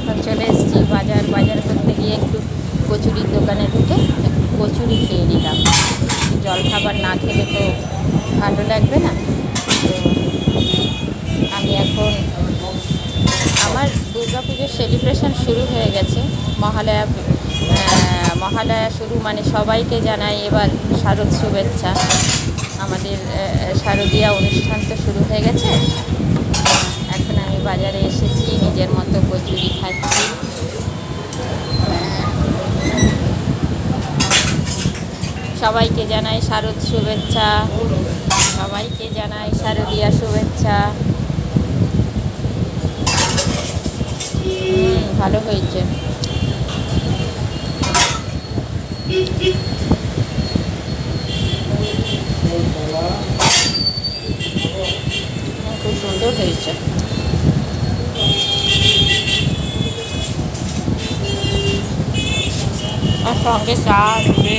এখন চলে এসেছি বাজার করতে গিয়ে একটু কচুরির দোকানে ঢুকে একটু কচুরি খেয়ে নিলাম। জলখাবার না খেলে তো ভালো লাগবে না। তো আমি এখন আমার দুর্গাপুজোর সেলিব্রেশন শুরু হয়ে গেছে। মহালয়া শুরু মানে সবাইকে জানাই এবার শারদ শুভেচ্ছা। আমাদের শারদীয়া অনুষ্ঠান তো শুরু হয়ে গেছে। এখন আমি বাজারে এসেছি, নিজের মতো কচুরি খাচ্ছি। সবাইকে জানাই শারদ শুভেচ্ছা, সবাইকে জানাই শারদীয়া শুভেচ্ছা। ভালো হয়েছে। খুব সুন্দর হয়েছে। আর সঙ্গে চা দেবে।